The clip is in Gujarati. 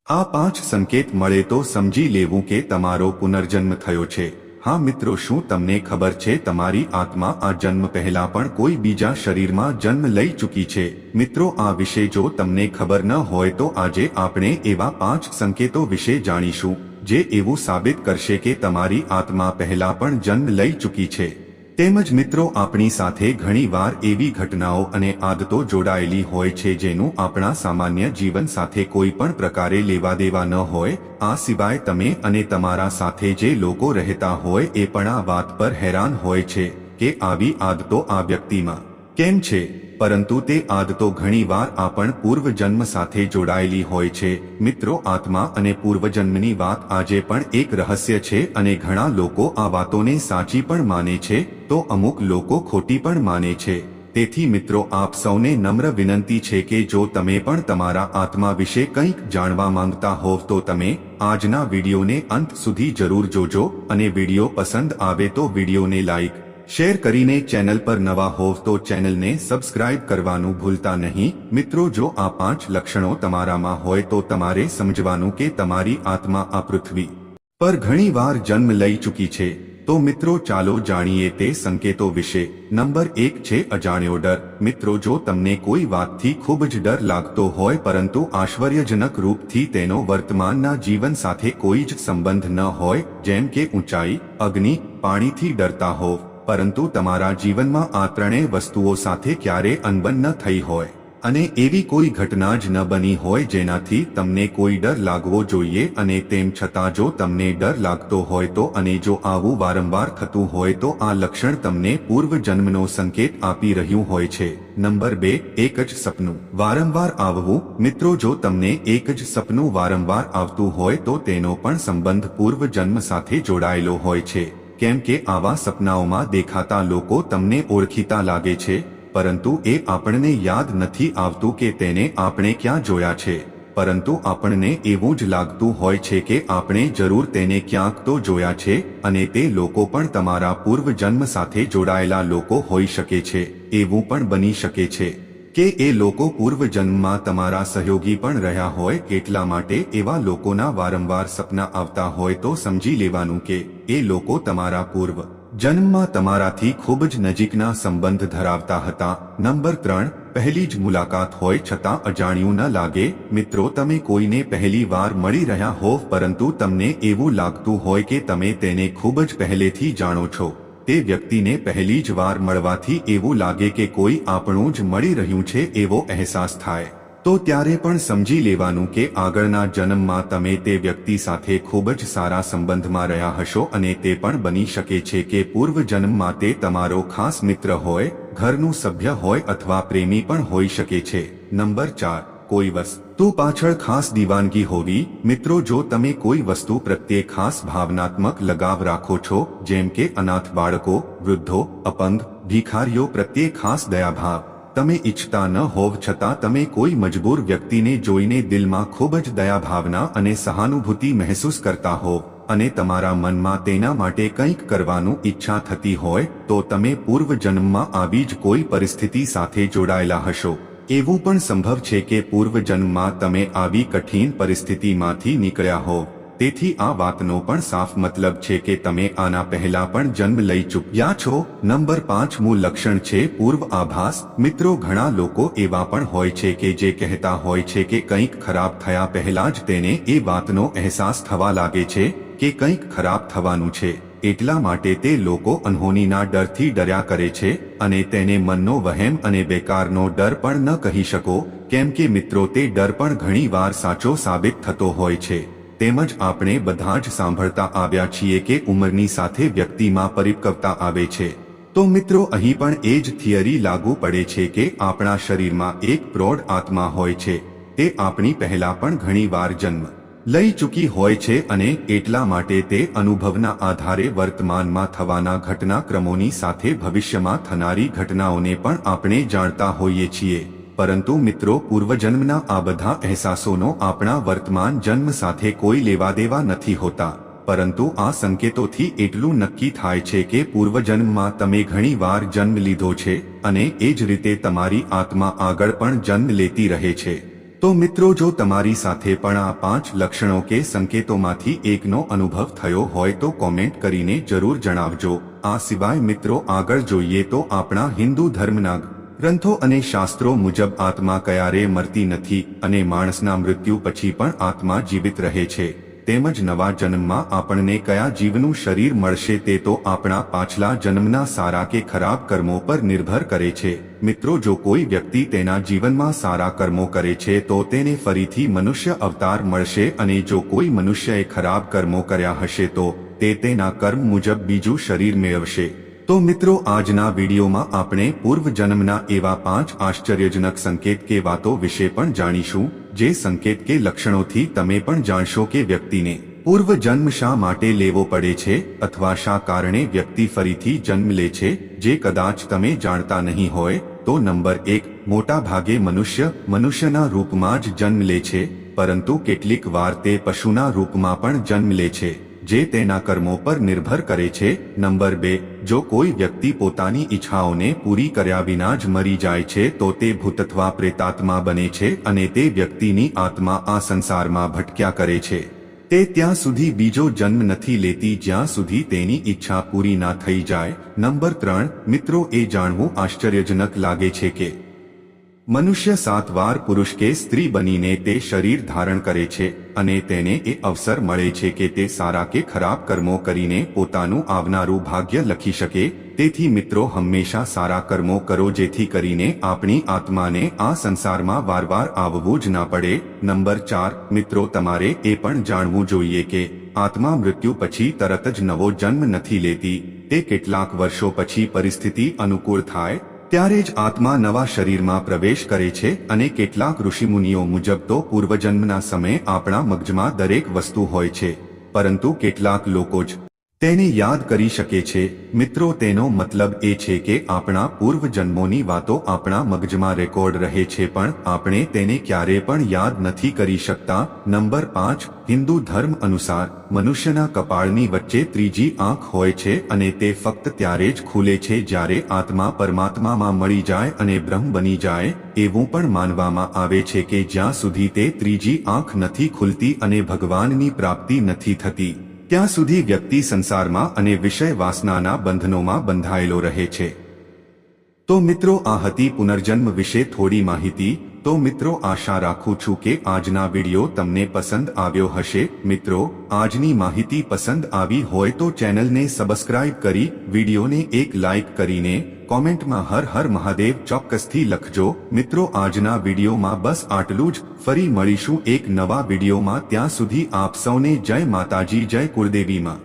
આ 5 સંકેત મળે તો સમજી લેવું કે તમારો પુનર્જન્મ થયો છે। હા મિત્રો, શું તમને ખબર છે તમારી આત્મા આ જન્મ પહેલા પણ કોઈ બીજા શરીરમાં જન્મ લઈ ચૂકી છે? મિત્રો, આ વિશે જો તમને ખબર ન હોય તો આજે આપણે એવા 5 સંકેતો વિશે જાણીશું જે એવું સાબિત કરશે કે તમારી આત્મા પહેલા પણ જન્મ લઈ ચૂકી છે। તેમજ મિત્રો, આપણી સાથે ઘણીવાર એવી ઘટનાઓ અને આદતો જોડાયેલી હોય છે જેનું આપણા સામાન્ય જીવન સાથે કોઈ પણ પ્રકારે લેવા દેવા ન હોય। આ સિવાય તમે અને તમારા સાથે જે લોકો રહેતા હોય એ પણ આ વાત પર હેરાન હોય છે કે આવી આદતો આ વ્યક્તિમાં કેમ છે, પરંતુ તે આદતો ઘણીવાર આપણ પૂર્વજન્મ સાથે જોડાયેલી હોય છે। મિત્રો, આત્મા અને પૂર્વજન્મની વાત આજે પણ એક રહસ્ય છે અને ઘણા લોકો આ વાતોને સાચી પણ માને છે તો અમુક લોકો ખોટી પણ માને છે। તેથી મિત્રો, આપ સૌને નમ્ર વિનંતી છે કે જો તમે પણ તમારા આત્મા વિશે કંઈક જાણવા માંગતા હોવ તો તમે આજના વિડીયોને અંત સુધી જરૂર જોજો અને વિડીયો પસંદ આવે તો વિડીયોને લાઈક શેર કરીને ચેનલ પર નવા હોવ તો ચેનલને સબસ્ક્રાઇબ કરવાનું ભૂલતા નહીં। મિત્રો, જો આ 5 લક્ષણો તમારામાં હોય તો તમારે સમજવાનું કે તમારી આત્મા આ પૃથ્વી પર ઘણીવાર જન્મ લઈ ચૂકી છે। તો મિત્રો, ચાલો જાણીએ તે સંકેતો વિશે। નંબર 1 છે અજાણ્યો ડર। મિત્રો, જો તમને કોઈ વાતથી ખૂબ જ ડર લાગતો હોય પરંતુ આશ્ચર્યજનક રૂપથી તેનો વર્તમાનના જીવન સાથે કોઈ જ સંબંધ ન હોય, જેમ કે ઊંચાઈ, અગ્નિ, પાણીથી ડરતા હોવ, પરંતુ તમારા જીવનમાં આ ત્રણેય વસ્તુઓ સાથે ક્યારે અનબન ન થઈ હોય અને એવી કોઈ ઘટના જ ન બની હોય જેનાથી તમને કોઈ ડર લાગવો જોઈએ અને તેમ છતાં જો તમને ડર લાગતો હોય તો અને જો આવું વારંવાર થતું હોય તો આ લક્ષણ તમને પૂર્વજન્મનો સંકેત આપી રહ્યું હોય છે। નંબર 2, એક જ સપનું વારંવાર આવવું। મિત્રો, જો તમને એક જ સપનું વારંવાર આવતું હોય તો તેનો પણ સંબંધ પૂર્વજન્મ સાથે જોડાયેલો હોય છે, કેમ કે આવા સપનાઓમાં દેખાતા લોકો તમને ઓળખીતા લાગે છે, પરંતુ એ આપણને યાદ નથી આવતું કે તેને આપણે ક્યાં જોયા છે, પરંતુ આપણને એવું જ લાગતું હોય છે કે આપણે જરૂર તેને ક્યાંક તો જોયા છે અને તે લોકો પણ તમારા પૂર્વજન્મ સાથે જોડાયેલા લોકો હોઈ શકે છે। એવું પણ બની શકે છે કે એ લોકો પૂર્વજન્મમાં તમારા સહયોગી પણ રહ્યા હોય। એટલા માટે એવા લોકોના વારંવાર સપના આવતા હોય તો સમજી લેવાનું કે એ લોકો તમારા પૂર્વ જન્મમાં તમારાથી ખૂબ જ નજીકના સંબંધ ધરાવતા હતા। નંબર 3, પહેલી જ મુલાકાત હોય છતાં અજાણ્યું ન લાગે। મિત્રો, તમે કોઈને પહેલી વાર મળી રહ્યા હોવ પરંતુ તમને એવું લાગતું હોય કે તમે તેને ખૂબ જ પહેલેથી જાણો છો। તે વ્યક્તિને પહેલી જ વાર મળવાથી એવું લાગે કે કોઈ આપણું જ મળી રહ્યું છે એવો અહેસાસ થાય તો ત્યારે પણ સમજી લેવાનું કે આગળના જન્મમાં તમે તે વ્યક્તિ સાથે ખૂબ જ સારા સંબંધમાં રહ્યા હશો અને તે પણ બની શકે છે કે પૂર્વજન્મમાં તે તમારો ખાસ મિત્ર હોય, ઘરનું સભ્ય હોય અથવા પ્રેમી પણ હોઈ શકે છે। નંબર 4, કોઈ વસ્તુ પાછળ ખાસ દીવાનગી હોવી। મિત્રો, જો તમે કોઈ વસ્તુ પ્રત્યે ખાસ ભાવનાત્મક લગાવ રાખો છો, જેમ કે અનાથ બાળકો, વૃદ્ધો, અપંગ, ભિખારીઓ પ્રત્યે ખાસ દયાભાવ તમે ઈચ્છતા ન હોવ છતાં તમે કોઈ મજબૂર વ્યક્તિને જોઈને દિલમાં ખૂબ જ દયાભાવના અને સહાનુભૂતિ મહેસૂસ કરતા હોવ અને તમારા મનમાં તેના માટે કંઈક કરવાનું ઈચ્છા થતી હોય તો તમે પૂર્વજન્મમાં આવી જ કોઈ પરિસ્થિતિ સાથે જોડાયેલા હશો। એવું પણ સંભવ છે કે પૂર્વજન્મમાં તમે આવી કઠિન પરિસ્થિતિમાંથી નીકળ્યા હોવ। તેથી આ વાતનો પણ સાફ મતલબ છે કે તમે આના પહેલા પણ જન્મ લઈ ચૂક્યા છો। નંબર 5મું લક્ષણ છે પૂર્વ આભાસ। મિત્રો, ઘણા લોકો એવા પણ હોય છે કે જે કહેતા હોય છે કે કંઈક ખરાબ થયા પહેલા જ તેને એ વાતનો અહેસાસ થવા લાગે છે કે કંઈક ખરાબ થવાનું છે, એટલા માટે તે લોકો અનહોનીના ડરથી ડર્યા કરે છે અને તેને મનનો વહેમ અને બેકારનો ડર પણ ન કહી શકો, કેમ કે મિત્રો તે ડર પણ ઘણીવાર સાચો સાબિત થતો હોય છે। તેમજ આપણે બધા જ સાંભળતા આવ્યા છીએ કે ઉંમરની સાથે વ્યક્તિમાં પરિપક્વતા આવે છે। તો મિત્રો, અહીં પણ એ જ થિયરી લાગુ પડે છે કે આપણા શરીરમાં એક પ્રૌઢ આત્મા હોય છે, તે આપણી પહેલા પણ ઘણીવાર જન્મ લઈ ચૂકી હોય છે અને એટલા માટે તે અનુભવના આધારે વર્તમાનમાં થવાના ઘટનાક્રમોની સાથે ભવિષ્યમાં થનારી ઘટનાઓને પણ આપણે જાણતા હોઈએ છીએ। પરંતુ મિત્રો, પૂર્વજન્મના આ બધા અહેસાસોનો આપણા વર્તમાન જન્મ સાથે કોઈ લેવા દેવા નથી હોતા, પરંતુ આ સંકેતોથી એટલું નક્કી થાય છે કે પૂર્વજન્મમાં તમે ઘણીવાર જન્મ લીધો છે અને એ જ રીતે તમારી આત્મા આગળ પણ જન્મ લેતી રહે છે। તો મિત્રો, જો તમારી સાથે પણ આ 5 લક્ષણો કે સંકેતોમાંથી એકનો અનુભવ થયો હોય તો કોમેન્ટ કરીને જરૂર જણાવજો। આ સિવાય મિત્રો, આગળ જોઈએ તો આપણા હિન્દુ ધર્મના ગ્રંથો અને શાસ્ત્રો મુજબ આત્મા ક્યારેય મરતી નથી અને માણસના મૃત્યુ પછી પણ આત્મા જીવિત રહે છે। તેમજ નવા જન્મમાં આપણને કયા જીવનું શરીર મળશે તે તો આપણા પાછલા જન્મના સારા કે ખરાબ કર્મો પર નિર્ભર કરે છે। મિત્રો, જો કોઈ વ્યક્તિ તેના જીવનમાં સારા કર્મો કરે છે તો તેને ફરીથી મનુષ્ય અવતાર મળશે અને જો કોઈ મનુષ્યએ ખરાબ કર્મો કર્યા હશે તો તે તેના કર્મ મુજબ બીજું શરીર મેળવશે। તો મિત્રો, આજના વિડીયોમાં આપણે પૂર્વજન્મના એવા 5 આશ્ચર્યજનક સંકેત કે વાતો વિશે પણ જાણીશું, જે સંકેત કે લક્ષણોથી તમે પણ જાણશો કે વ્યક્તિને પૂર્વજન્મ શા માટે લેવો પડે છે અથવા શા કારણે વ્યક્તિ ફરીથી જન્મ લે છે, જે કદાચ તમે જાણતા નહીં હોય। તો નંબર 1, મોટા ભાગે મનુષ્યના રૂપમાં જ જન્મ લે છે, પરંતુ કેટલીક વાર તે પશુના રૂપમાં પણ જન્મ લે છે, જે તેના કર્મો પર નિર્ભર કરે છે। નંબર 2, જો કોઈ વ્યક્તિ પોતાની ઈચ્છાઓને પૂરી કર્યા વિના જ મરી જાય છે તો તે ભૂત અથવા પ્રેતાત્મા બને છે અને તે વ્યક્તિની આત્મા આ સંસારમાં ભટક્યા કરે છે। તે ત્યાં સુધી બીજો જન્મ નથી લેતી જ્યાં સુધી તેની ઈચ્છા પૂરી ના થઈ જાય। નંબર 3, મિત્રો, એ જાણવું આશ્ચર્યજનક લાગે છે કે મનુષ્ય 7 વાર પુરુષ કે સ્ત્રી બનીને તે શરીર ધારણ કરે છે અને તેને એ અવસર મળે છે કે તે સારા કે ખરાબ કર્મો કરીને પોતાનું આવનારું ભાગ્ય લખી શકે। તેથી મિત્રો, હંમેશા સારા કર્મો કરો જેથી કરીને આપણી આત્માને આ સંસારમાં વારવાર આવવું જ ના પડે। નંબર 4, મિત્રો, તમારે એ પણ જાણવું જોઈએ કે આત્મા મૃત્યુ પછી તરત જ નવો જન્મ નથી લેતી। તે કેટલાક વર્ષો પછી પરિસ્થિતિ અનુકૂળ થાય ત્યારે જ આત્મા નવા શરીરમાં પ્રવેશ કરે છે અને કેટલાક ઋષિમુનિઓ મુજબ તો પૂર્વજન્મના સમયે આપણા મગજમાં દરેક વસ્તુ હોય છે, પરંતુ કેટલાક લોકો જ તેને યાદ કરી શકે છે। મિત્રો, તેનો મતલબ એ છે કે આપણા પૂર્વજન્મોની વાતો આપણા મગજમાં રેકોર્ડ રહે છે પણ આપણે તેને ક્યારે પણ યાદ નથી કરી શકતા। નંબર 5, હિન્દુ ધર્મ અનુસાર મનુષ્યના કપાળની વચ્ચે ત્રીજી આંખ હોય છે અને તે ફક્ત ત્યારે જ ખુલે છે જ્યારે આત્મા પરમાત્મામાં મળી જાય અને બ્રહ્મ બની જાય। એવું પણ માનવામાં આવે છે કે જ્યાં સુધી તે ત્રીજી આંખ નથી ખુલતી અને ભગવાનની પ્રાપ્તિ નથી થતી ત્યાં સુધી વ્યક્તિ સંસારમાં અને વિષય વાસનાના બંધનોમાં બંધાયેલો રહે છે। તો મિત્રો, આ હતી પુનર્જન્મ વિશે થોડી માહિતી। તો મિત્રો, આશા રાખું છું કે આજના વિડીયો તમને પસંદ આવ્યો હશે। મિત્રો, આજની માહિતી પસંદ આવી હોય તો ચેનલને સબસ્ક્રાઇબ કરી વિડીયોને એક લાઇક કરીને કોમેન્ટમાં હર હર મહાદેવ ચોક્કસથી લખજો। મિત્રો, આજના વિડીયોમાં બસ આટલું જ। ફરી મળીશું એક નવા વિડીયોમાં, ત્યાં સુધી આપ સૌને જય માતાજી, જય કુળદેવીમાં।